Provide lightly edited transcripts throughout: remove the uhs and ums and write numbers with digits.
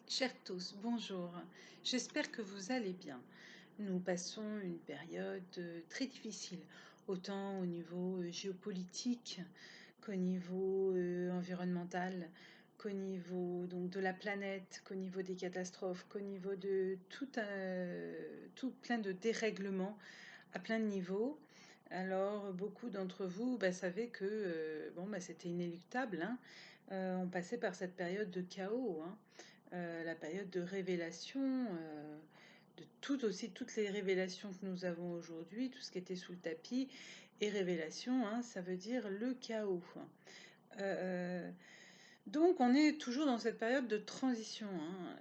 Chers tous, bonjour. J'espère que vous allez bien. Nous passons une période très difficile, autant au niveau géopolitique qu'au niveau environnemental, qu'au niveau donc de la planète, qu'au niveau des catastrophes, qu'au niveau de tout plein de dérèglements à plein de niveaux. Alors, beaucoup d'entre vous savez que c'était inéluctable, hein. On passait par cette période de chaos, hein. La période de révélation, de toutes les révélations que nous avons aujourd'hui, tout ce qui était sous le tapis, et révélation, hein, ça veut dire le chaos. Euh, donc on est toujours dans cette période de transition, hein,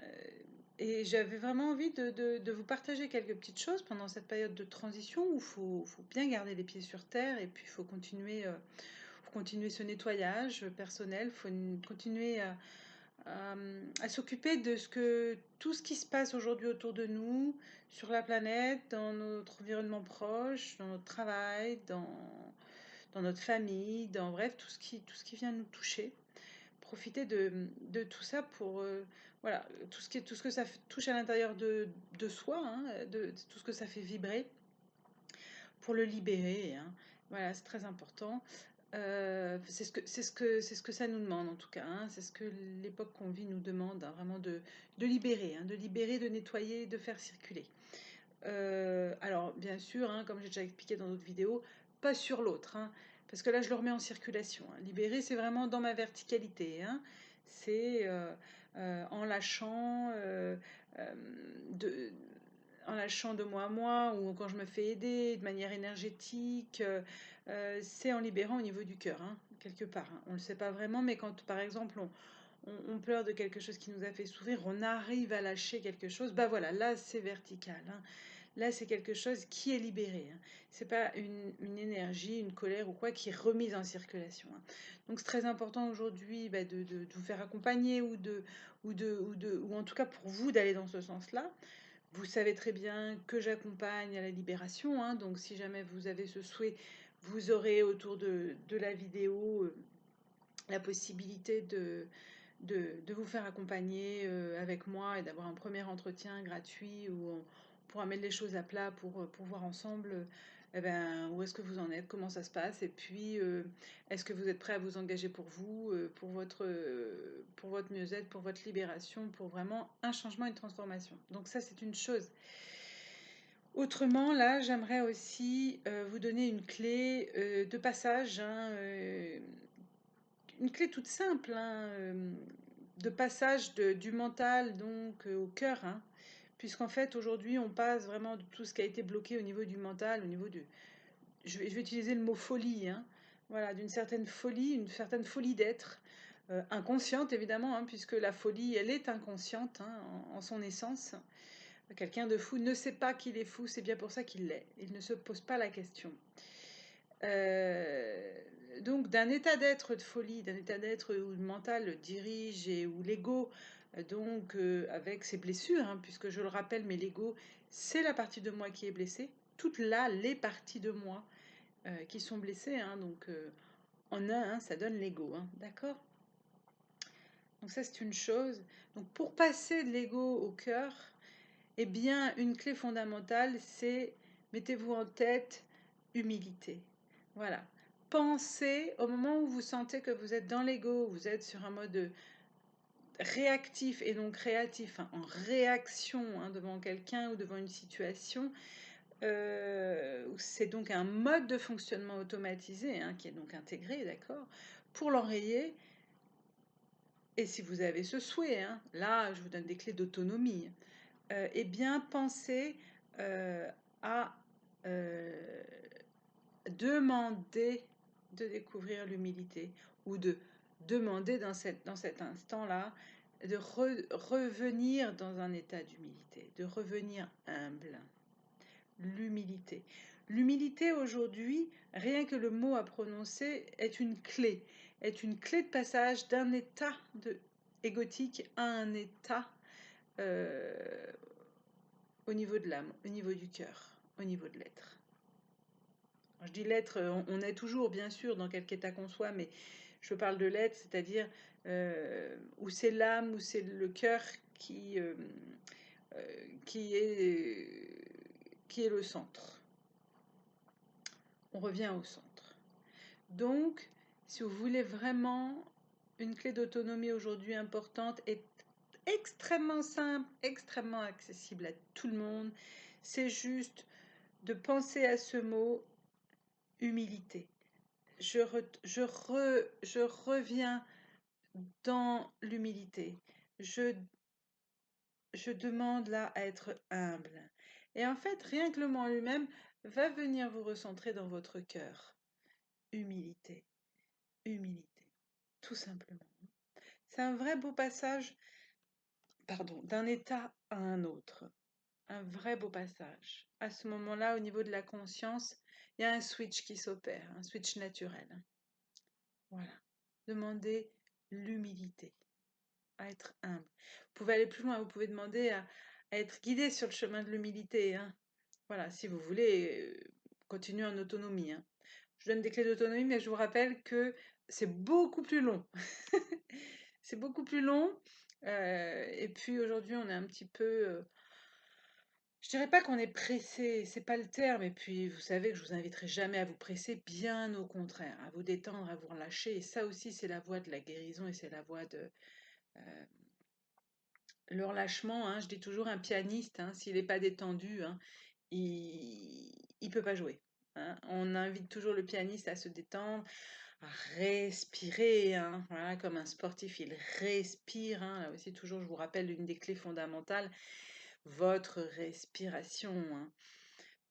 et j'avais vraiment envie de vous partager quelques petites choses pendant cette période de transition où faut bien garder les pieds sur terre et puis faut continuer ce nettoyage personnel, faut continuer à s'occuper de tout ce qui se passe aujourd'hui autour de nous, sur la planète, dans notre environnement proche, dans notre travail, dans notre famille, dans bref, tout ce qui vient nous toucher. Profiter de tout ça pour, voilà, tout ce que ça touche à l'intérieur de soi, hein, de tout ce que ça fait vibrer, pour le libérer, hein. Voilà, c'est très important. C'est ce que ça nous demande en tout cas, hein. C'est ce que l'époque qu'on vit nous demande, hein, vraiment de libérer, hein, de libérer, de nettoyer, de faire circuler. Alors bien sûr, hein, comme j'ai déjà expliqué dans d'autres vidéos, pas sur l'autre, hein, parce que là je le remets en circulation, hein. Libérer, c'est vraiment dans ma verticalité, hein. C'est en lâchant, de, en lâchant de moi à moi, ou quand je me fais aider de manière énergétique, c'est en libérant au niveau du cœur, hein, quelque part, hein. On ne le sait pas vraiment, mais quand par exemple on pleure de quelque chose qui nous a fait souffrir, on arrive à lâcher quelque chose, bah voilà, là c'est vertical, hein. Là c'est quelque chose qui est libéré, hein. C'est pas une énergie, une colère ou quoi qui est remise en circulation, hein. Donc c'est très important aujourd'hui de vous faire accompagner ou en tout cas pour vous d'aller dans ce sens-là. Vous savez très bien que j'accompagne à la libération, hein, donc si jamais vous avez ce souhait, vous aurez autour de la vidéo la possibilité de vous faire accompagner avec moi et d'avoir un premier entretien gratuit où on pourra mettre les choses à plat pour voir ensemble eh ben, où est-ce que vous en êtes, comment ça se passe, et puis est-ce que vous êtes prêt à vous engager pour vous, pour votre mieux-être, pour votre libération, pour vraiment un changement, une transformation. Donc ça, c'est une chose. Autrement, là, j'aimerais aussi vous donner une clé de passage, hein, une clé toute simple, hein, de passage du mental donc au cœur, hein, puisqu'en fait aujourd'hui on passe vraiment de tout ce qui a été bloqué au niveau du mental, au niveau du... Je vais utiliser le mot folie, hein, voilà, une certaine folie d'être, inconsciente évidemment, hein, puisque la folie elle est inconsciente, hein, en son essence. Quelqu'un de fou ne sait pas qu'il est fou, c'est bien pour ça qu'il l'est. Il ne se pose pas la question. Euh, donc d'un état d'être de folie, d'un état d'être où le mental dirige et où l'ego, avec ses blessures, hein, puisque je le rappelle, mais l'ego, c'est la partie de moi qui est blessée, toutes là, les parties de moi qui sont blessées, hein, en un, hein, ça donne l'ego, hein, d'accord. Donc ça c'est une chose. Donc pour passer de l'ego au cœur, eh bien une clé fondamentale, c'est mettez-vous en tête humilité. Voilà. Pensez au moment où vous sentez que vous êtes dans l'ego, vous êtes sur un mode réactif et non créatif, hein, en réaction, hein, devant quelqu'un ou devant une situation. C'est donc un mode de fonctionnement automatisé, hein, qui est donc intégré, d'accord. Pour l'enrayer, et si vous avez ce souhait, hein, là je vous donne des clés d'autonomie, eh bien pensez à euh, demander de découvrir l'humilité, ou de demander dans cet instant-là de revenir dans un état d'humilité, de revenir humble. L'humilité. L'humilité aujourd'hui, rien que le mot à prononcer, est une clé de passage d'un état égotique à un état euh, au niveau de l'âme, au niveau du cœur, au niveau de l'être. Je dis l'être, on est toujours bien sûr dans quelque état qu'on soit, mais je parle de l'être, c'est-à-dire où c'est l'âme, où c'est le cœur qui, qui est le centre. On revient au centre. Donc, si vous voulez vraiment une clé d'autonomie aujourd'hui importante et extrêmement simple, extrêmement accessible à tout le monde, c'est juste de penser à ce mot humilité. Je reviens dans l'humilité. Je demande là à être humble. Et en fait, rien que le mot en lui-même va venir vous recentrer dans votre cœur. Humilité, humilité, tout simplement. C'est un vrai beau passage, pardon, d'un état à un autre. Un vrai beau passage. À ce moment-là, au niveau de la conscience, il y a un switch qui s'opère, un switch naturel. Voilà. Demandez l'humilité, à être humble. Vous pouvez aller plus loin, vous pouvez demander à être guidé sur le chemin de l'humilité. Hein. Voilà, si vous voulez continuer en autonomie. Hein. Je donne des clés d'autonomie, mais je vous rappelle que c'est beaucoup plus long. C'est beaucoup plus long. Et puis aujourd'hui, on est un petit peu... je dirais pas qu'on est pressé, c'est pas le terme. Et puis, vous savez que je vous inviterai jamais à vous presser, bien au contraire, à vous détendre, à vous relâcher. Et ça aussi, c'est la voie de la guérison et c'est la voie de le relâchement. Hein, je dis toujours un pianiste, hein, s'il n'est pas détendu, hein, il peut pas jouer. Hein. On invite toujours le pianiste à se détendre, à respirer, hein, voilà, comme un sportif, il respire. Hein, là aussi, toujours, je vous rappelle une des clés fondamentales, votre respiration. Hein.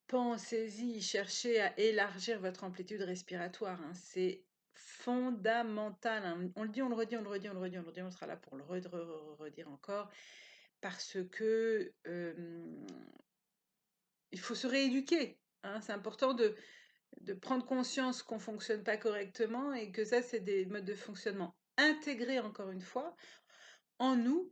Pensez-y, cherchez à élargir votre amplitude respiratoire. Hein, c'est fondamental. Hein. On le dit, on le redit, on le redit, on le redit, on le redit, on sera là pour le redire encore, parce que il faut se rééduquer. Hein. C'est important de prendre conscience qu'on ne fonctionne pas correctement et que ça, c'est des modes de fonctionnement intégrés, encore une fois, en nous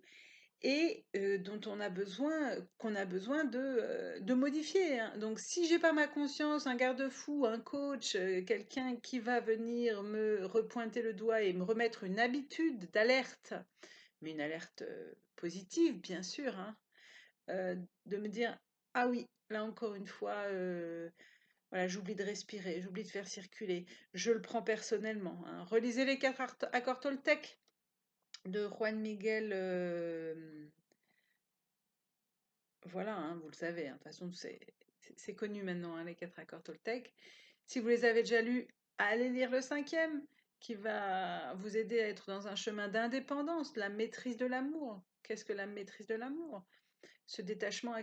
et dont on a besoin, qu'on a besoin de modifier. Hein. Donc, si j'ai pas ma conscience, un garde-fou, un coach, quelqu'un qui va venir me repointer le doigt et me remettre une habitude d'alerte, mais une alerte positive, bien sûr, hein, de me dire, ah oui, là encore une fois, voilà, j'oublie de respirer, j'oublie de faire circuler. Je le prends personnellement. Hein. Relisez les 4 accords Toltec de Juan Miguel. Voilà, hein, vous le savez. Hein, de toute façon, c'est connu maintenant, hein, les 4 accords Toltec. Si vous les avez déjà lus, allez lire le 5e, qui va vous aider à être dans un chemin d'indépendance, la maîtrise de l'amour. Qu'est-ce que la maîtrise de l'amour? Ce détachement,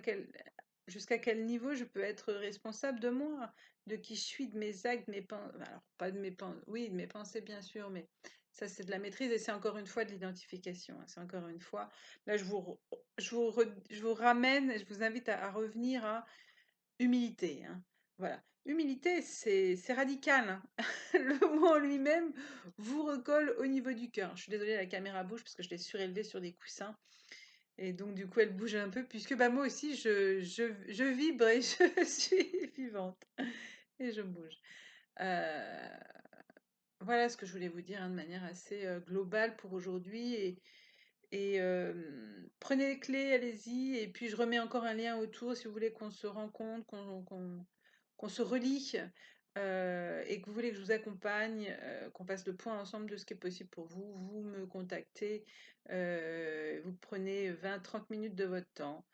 jusqu'à quel niveau je peux être responsable de moi, de qui je suis, de mes actes, de mes pensées, alors pas de mes pensées, oui, de mes pensées bien sûr, mais ça c'est de la maîtrise et c'est encore une fois de l'identification. Hein. C'est encore une fois, là je vous ramène, je vous invite à revenir à humilité. Hein. Voilà. Humilité, c'est radical. Hein. Le mot en lui-même vous recolle au niveau du cœur. Je suis désolée, la caméra bouge parce que je l'ai surélevée sur des coussins. Et donc, du coup, elle bouge un peu, puisque bah, moi aussi, je vibre et je suis vivante. Et je bouge. Euh, voilà ce que je voulais vous dire hein, de manière assez globale pour aujourd'hui. Et prenez les clés, allez-y. Et puis, je remets encore un lien autour si vous voulez qu'on se rencontre, qu'on se relie. Et que vous voulez que je vous accompagne, qu'on fasse le point ensemble de ce qui est possible pour vous, vous me contactez, vous prenez 20-30 minutes de votre temps.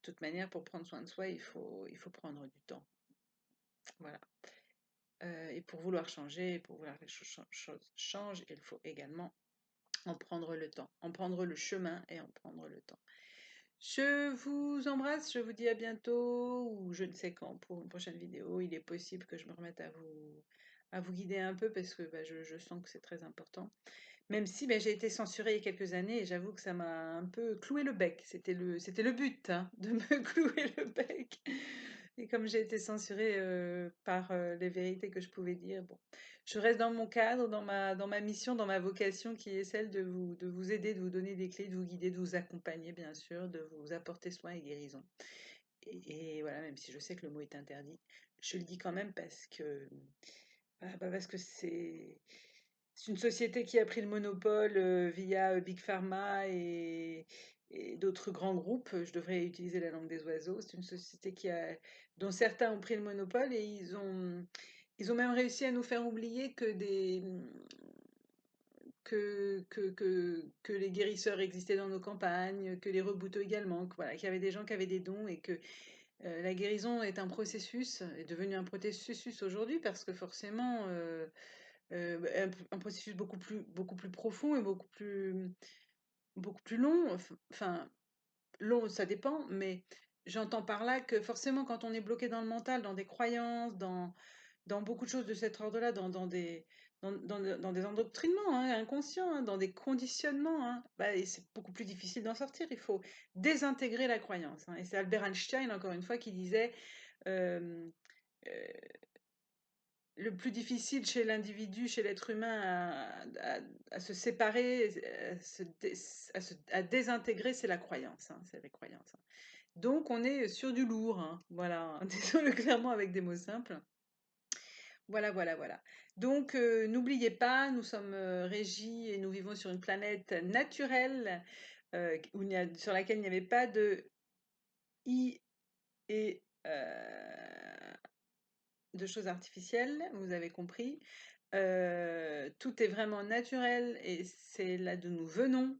De toute manière, pour prendre soin de soi, il faut prendre du temps. Voilà. Et pour vouloir changer, pour vouloir que les choses changent, il faut également en prendre le temps, en prendre le chemin et en prendre le temps. Je vous embrasse, je vous dis à bientôt ou je ne sais quand pour une prochaine vidéo. Il est possible que je me remette à vous guider un peu parce que bah, je sens que c'est très important. Même si bah, j'ai été censurée il y a quelques années et j'avoue que ça m'a un peu cloué le bec. C'était le but, hein, de me clouer le bec. Et comme j'ai été censurée par les vérités que je pouvais dire, bon, je reste dans mon cadre, dans ma mission, dans ma vocation qui est celle de vous aider, de vous donner des clés, de vous guider, de vous accompagner, bien sûr, de vous apporter soin et guérison. Et voilà, même si je sais que le mot est interdit, je le dis quand même parce que c'est une société qui a pris le monopole via Big Pharma et d'autres grands groupes. Je devrais utiliser la langue des oiseaux. C'est une société dont certains ont pris le monopole et ils ont même réussi à nous faire oublier que les guérisseurs existaient dans nos campagnes, que les rebouteux également, voilà, qu'il y avait des gens qui avaient des dons et que la guérison est un processus, est devenu un processus aujourd'hui parce que forcément, un processus beaucoup plus profond et beaucoup plus long. Enfin, long, ça dépend, mais j'entends par là que forcément, quand on est bloqué dans le mental, dans des croyances, dans beaucoup de choses de cet ordre-là, dans des endoctrinements hein, inconscients, hein, dans des conditionnements, hein, bah, et c'est beaucoup plus difficile d'en sortir. Il faut désintégrer la croyance, hein. Et c'est Albert Einstein, encore une fois, qui disait euh, euh, le plus difficile chez l'individu, chez l'être humain, à se séparer, à désintégrer, c'est la croyance, hein, c'est les croyances, hein. Donc on est sur du lourd, hein, voilà, hein, disons-le clairement avec des mots simples. Voilà, voilà, voilà. Donc, n'oubliez pas, nous sommes régis et nous vivons sur une planète naturelle sur laquelle il n'y avait pas de I et de choses artificielles, vous avez compris. Tout est vraiment naturel et c'est là d'où nous venons,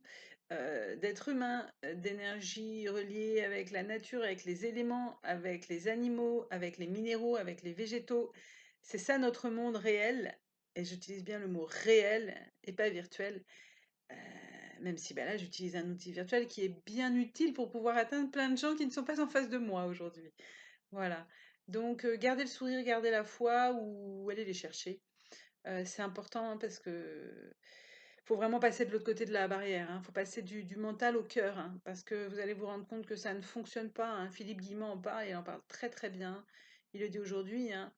d'êtres humains, d'énergie reliée avec la nature, avec les éléments, avec les animaux, avec les minéraux, avec les végétaux. C'est ça notre monde réel, et j'utilise bien le mot réel et pas virtuel, euh, même si bah là j'utilise un outil virtuel qui est bien utile pour pouvoir atteindre plein de gens qui ne sont pas en face de moi aujourd'hui. Voilà. Donc gardez le sourire, gardez la foi ou allez les chercher. C'est important hein, parce que faut vraiment passer de l'autre côté de la barrière, hein. Faut passer du mental au cœur, hein, parce que vous allez vous rendre compte que ça ne fonctionne pas, hein. Philippe Guillemot en parle, il en parle très très bien. Il le dit aujourd'hui, hein.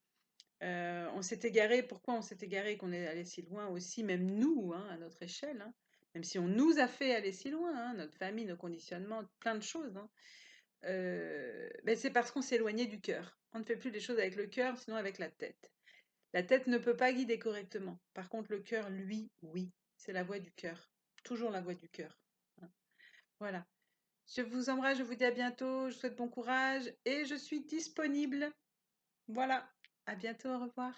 On s'est égaré. Pourquoi on s'est égaré, qu'on est allé si loin aussi, même nous, hein, à notre échelle, hein, même si on nous a fait aller si loin, hein, notre famille, nos conditionnements, plein de choses, hein. Ben c'est parce qu'on s'est éloigné du cœur. On ne fait plus les choses avec le cœur, sinon avec la tête. La tête ne peut pas guider correctement. Par contre, le cœur, lui, oui. C'est la voix du cœur. Toujours la voix du cœur, hein. Voilà. Je vous embrasse, je vous dis à bientôt, je vous souhaite bon courage et je suis disponible. Voilà. À bientôt, au revoir.